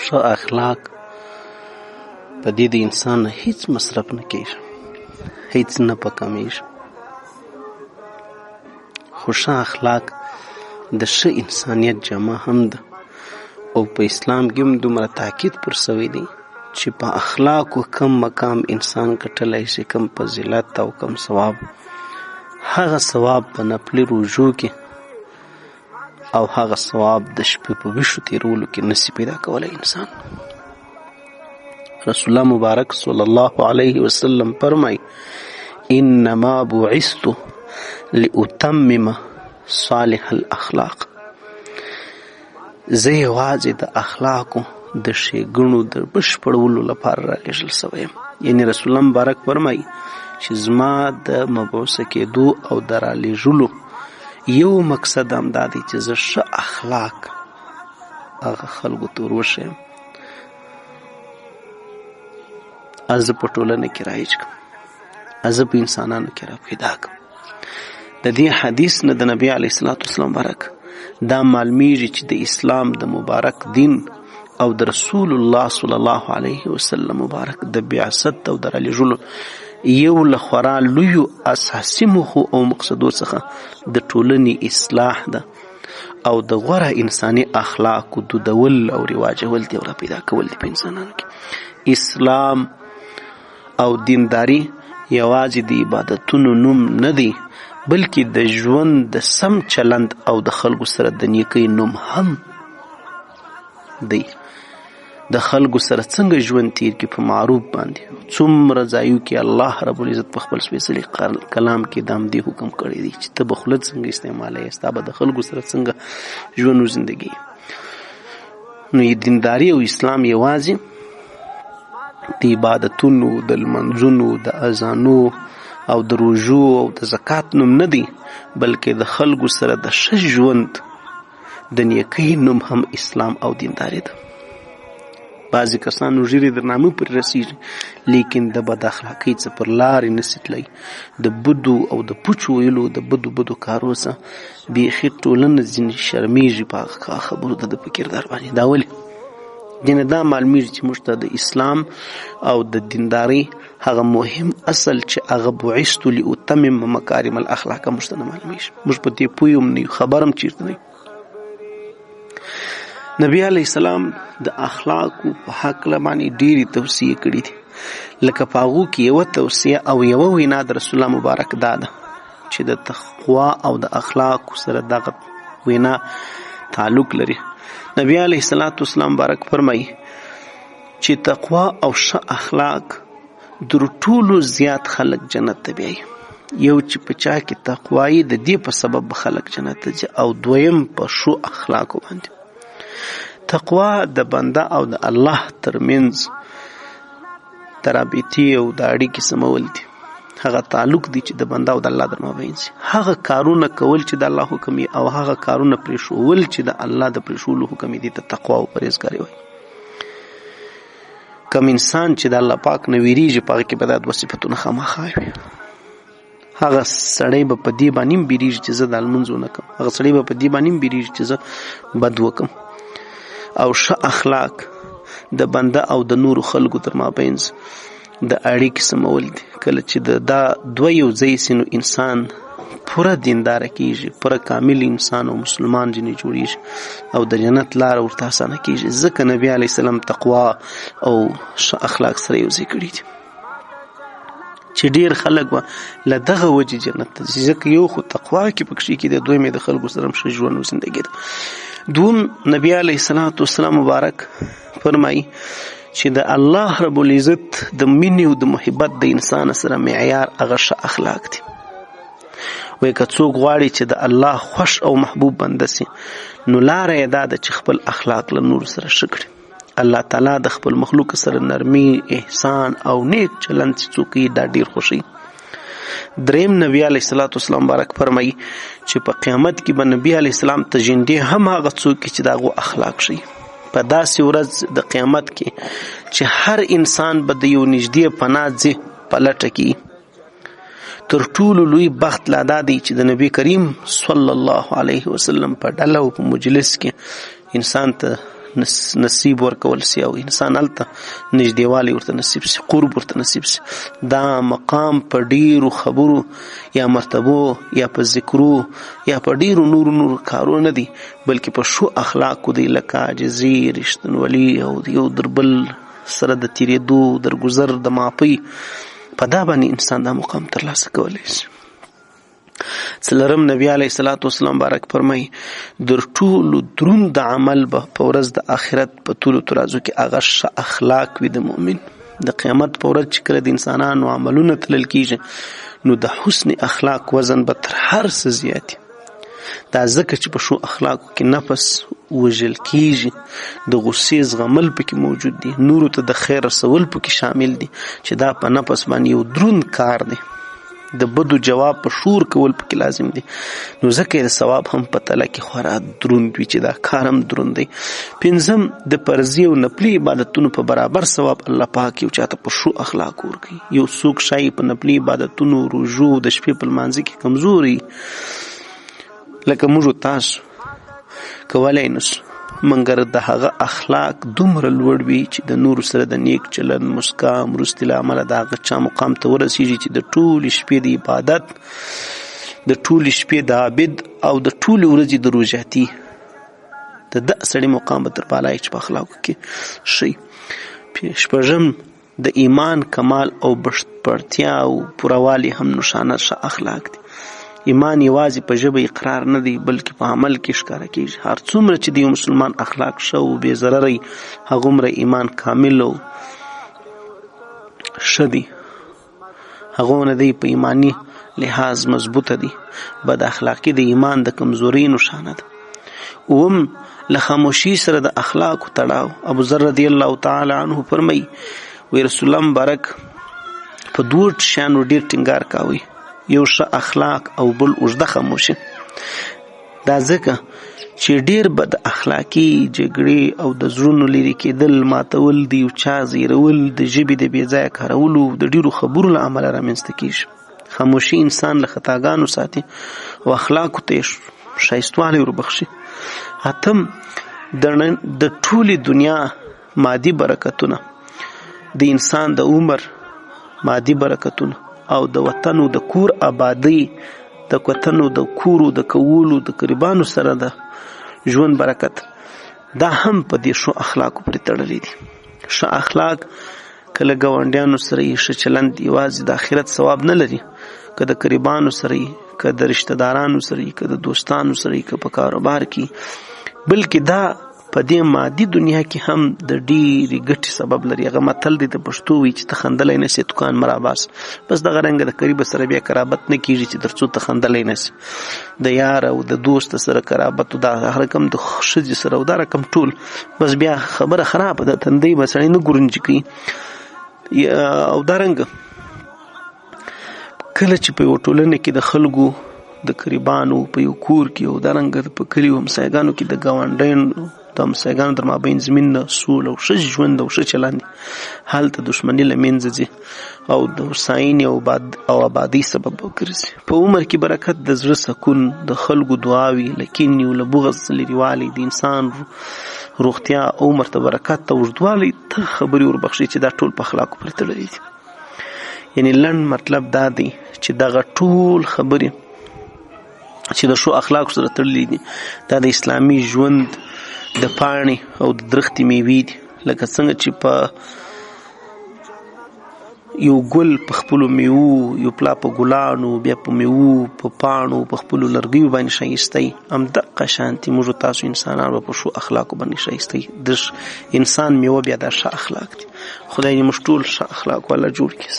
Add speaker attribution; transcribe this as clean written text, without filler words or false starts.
Speaker 1: ښه اخلاق په دې د انسان نه هیڅ مصرف نه کېږي، هیڅ نه په کمیږي. خو ښه اخلاق د ښه انسانیت جامه هم ده، او په اسلام کې هم دومره تاکید پر سوی دی چې په اخلاقو کم مقام انسان ګټلی شي، کم فضیلت او کم ثواب. هغه ثواب په نفلي روژو کې او هغه ثواب د شپې په ویښو تېرولو کې نشي پیدا کولی انسان. رسول الله مبارک صلی الله علیه وسلم فرمای انما بعثت لاتمم صالح الاخلاق. زه یوازې د اخلاقو د ښېګڼو د بشپړولو لپاره رالیږل شوی یم. یعنی رسول الله مبارک فرمای چې زما د مبعوثه کېدو او د رالیږلو یو مقصد هم دا دی چې زه ښه اخلاق هغه خلکو ته ور وښیم، زه په ټولنه کې رایج کړم، زه په انسانانو کې را پیدا کړم. د دې حدیث نه د نبی علیه الصلاة والسلام مبارک دا معلومیږي چې د اسلام د مبارک دین او د رسول الله صلی الله علیه وسلم مبارک د بعثت او د رالیږلو یو له خورا لویو اساسي موخو او مقصدو څخه د ټولنې اصلاح ده او د غوره انساني اخلاقو دودول او رواجول دي او را پیدا کول دي په انسانانو کې. اسلام او دینداری یوازې د عبادتونو نوم نه دی، بلکې د ژوند د سم چلند او د خلکو سره د نیکۍ نوم هم دی. د خلکو سره څنګه ژوند تیر کې په معروف باندې څومره ځایو کې الله رب العزت په خپل سپېڅلي کلام کې د همدې حکم کړی دی چې ته به خوله څنګه استعمالوې، ستا به د خلکو سره څنګه ژوند و زندګي. نو دینداري او اسلام یوازې د عبادتونو، د لمنځونو، د اذانو او د روژو او د زکات نوم نه دی، بلکې د خلکو سره د ښه ژوند د نیکۍ نوم هم اسلام او دینداري ده. بعضې کسانو ږیرې درنامه پرې رسېږي، لیکن د بد اخلاقۍ څه پر لارې نسي تللی، د بدو او د پوچو ویلو د بدو کارو څه بیخي ټولنه ځینې شرمېږي په هغه خبرو د په کردار باندې. دا ولې؟ ځینې دا معلومیږي چې موږ ته د اسلام او د دیندارۍ هغه مهم اصل چې هغه بعثت لاتمم مکارم الاخلاق موږ ته نه معلومیږي، موږ په دې پوه هم نه یو، خبر هم چېرته نه یو. نبی علیه السلام د اخلاقو په هکله باندې ډېرې توصیې کړي دي، لکه په هغو کې یوه توصیه او یوه وینا د رسول الله مبارک دا ده چې د تقوا او د اخلاقو سره دغه وینا تعلق لري. نبی علیه السلام مبارک فرمایي چې تقوا او ښه اخلاق در ټولو زیات خلک جنت ته بیایي. یو چې په چا کې تقوایي د دې په سبب خلک جنت ته ځي، او دویم په ښو اخلاقو باندې. تقوا د بنده او د الله ترمنځ د رابطې او د اړیکې سمول دي. هغه تعلق دی چې د بنده او د الله در مابین شي. هغه کارونه کول چې د الله حکم وي او هغه کارونه پرېښول چې د الله د پرېښولو حکم دي ته تقوا او پرهیزګاري وایي. کم انسان چې د الله پاک نه ویریږي په هغه کې به دا دوه صفتونه خامخا وي. هغه سړی به په دې باندې هم بیریږي چې زه د لمونځ ونه کړم، هغه سړی به په دې باندې هم بیریږي چې زه بد وکړم. او ښه اخلاق د بنده او د نورو خلکو تر مابین د اړیکې سمول دي. کله چې دا دوه یو ځای سي نو انسان پوره دینداره کیږي، پوره کامل انسان او مسلمان جنې جوړیږي او د جنت لاره ورته اسانه کیږي. ځکه نبی علیه السلام تقوا او ښه اخلاق سره یو ځای کړي دي چې ډیر خلک به له دغه وجې جنت ته ځي. ځکه یو خو تقوا کې پکښې کې د دویم د خلکو سره ښه ژوند او زندګي ده. دوم نبی علیه السلام مبارک فرمایي چې د الله رب العزت د مینې او د محبت د انسان سره معیار هغه ښه اخلاق دي. وایي که څوک غواړي چې د الله خوښ او محبوب بنده سي نو لاره یې دا ده چې خپل اخلاق له نورو سره ښه کړي. الله تعالی د خپل مخلوق سره نرمي، احسان او نیک چلند چې څوک یې دا ډیر خوښوي. دریم نبی علیه السلام مبارک فرمایي چې په قیامت کې به نبی علیه السلام ته ژوندي هم هغه څوک چې د هغو اخلاق ښیي. په داسې ورځ د قیامت کې چې هر انسان به د یو نږدې پناه ځای په لټه کې. تر ټولو لوی بخت لا دا دی چې د نبی کریم صلی الله علیه وسلم په ډله او په مجلس کې انسان ته نصیب ورکول سي او انسان هلته نږدېوالی ورته نصیب سي، قرب ورته نصیب سي. دا مقام په ډیرو خبرو یا مرتبو یا په ذکرو یا په ډیرو نورو کارو نه دي، بلکې په ښو اخلاقو دی، لکه عاجزي، رښتینولي او یو در بل سره د تیریدو، درګذر، د معافۍ، په دا باندې انسان دا مقام ترلاسه کولی شي. څلورم نبی علیه الصلاة والسلام بارک فرمایي در ټولو دروند عمل به په ورځ د آخرت په طولو ترازو کې هغه ښه اخلاق وي د مؤمن. د قیامت په ورځ چې کله د انسانانو عملونه تلل کیږي نو د حسن اخلاق وزن به تر هر څه زیات وي. دا ځکه چې په ښو اخلاقو کې نفس وژل کیږي، د غصې زغمل پکې موجود دي، نورو ته د خیر رسول پکې شامل دي، چې دا په نفس باندې یو دروند کار دی. د بدو جواب په شور کول پکې لازم دي، نو ځکه د ثواب هم په تله کې خورا دروند وي چې دا کار هم دروند دی. پنځم د فرضي او نفلي عبادتونو په برابر ثواب الله پاک یو چاته په ښو اخلاقو ورکوي. یو څوک شایي په نفلي عبادتونو، روژو، د شپې په لمانځه کې کمزوري، لکه موږ تاسو کولی نسو، مګر د هغه اخلاق دومره لوړ وي چې د نورو سره د نیک چلند، مسکا، مرستې له امله د هغه چا مقام ته ورسیږي چې د ټولې شپې د عبادت، د ټولې شپې د عابد او د ټولې ورځې د روژاتي د دغه سړي مقام به تر بالا چې په اخلاقو کې شي. شپږم د ایمان کمال او بشپړتیا او پوروالي هم نښانه ښه اخلاق دي. ایمان یوازې په ژبه اقرار نه دی، بلکې په عمل کې ښکاره کیږي. هر څومره چې د یو مسلمان اخلاق ښه او بې ضرری، هغومره ایمان کامل او ښه دی، هغونه دی په ایمانی لحاظ مضبوطه دی. بد اخلاقي د ایمان د کمزورۍ نښانه ده. اوم له خاموشي سره د اخلاقو تړاو. ابو ذر رضی الله تعالی عنه فرمایي وی رسول الله مبارک په دوه شیانو ډیر ټینګار کاوه، یو ښه اخلاق او بل اوږده خاموشي. دا ځکه چې ډیر بد اخلاقي، جګړې او د زړونو لرې کېدل، ماتول، د یو چا زیرول، د ژبې د بې ځایه کارولو، د ډیرو خبرو له امله رامنځته کیږي. خاموشي انسان له خطاګانو ساتي او اخلاقو ته ښایستوالی وربخښي. اتم د ټولې دنیا مادي برکتونه، د انسان د عمر مادي برکتونه او د وطن او د کور آبادی، د وطن او د کورو د کولو د قربانو سره د ژوند برکت، دا هم په دې ښو اخلاقو پورې تړلي دي. ښه اخلاق که له ګاونډیانو سره یې ښه چلند یوازې د آخرت ثواب نه لري، که د قربانو سره یې، که د رشته دارانو سره یې، که د دوستانو سره یې، که په کاروبار کې، بلکې دا په دې مادي دنیا کې هم د ډېرې ګټې سبب لري. هغه متل دی د پښتو وی چې ته خندلی نه سې دکان مه راباس. بس دغه رنګه د قریبه سره بیا قرابت نه کېږي چې تر څو ته خندلی نه سې. د یار او د دوست سره قرابت او دا رقم د ښځې سره او دا رقم ټول، بس بیا خبره خرابه ده، تندی به سړی نه ګورنجي کوي. او دا رنګه کله چې په یو ټولنه کې د خلکو د قریبانو په یو کور کې او دا رنګه په کلیو همسایګانو کې د ګاونډیانو د همسایګانو در مابین زمین نه سول او ښه ژوند او ښه چلند، هلته دښمني له منځه ځي او د هوساینې او آبادۍ سبب وګرځي. په عمر کې برکت، د زړه سکون، د خلکو دعاوې، له کینې او له بغض لرېوالی، د انسان روغتیا او عمر ته برکت او اوږدوالی، ته خبرې وربخښي چې دا ټول په اخلاقو پورې تړلي دي. یعنې لنډ مطلب دا دی چې دغه ټول خبرې چې د ښو اخلاقو سره تړلي دي، دا د اسلامي ژوند د پاڼې او د درختې میوې دي. لکه څنګه چې په یو ګل په خپلو میوو، یو پلا په ګلانو، بیا په میوو، په پاڼو، په خپلو لرګیو باندې ښایستی، همدغه شانتې موږ تاسو انسانان به په ښو اخلاقو باندې ښایستی. د انسان میوه بیا دا ښه اخلاق دي. خدای دې موږ ټول ښه اخلاق والا جوړ کړي.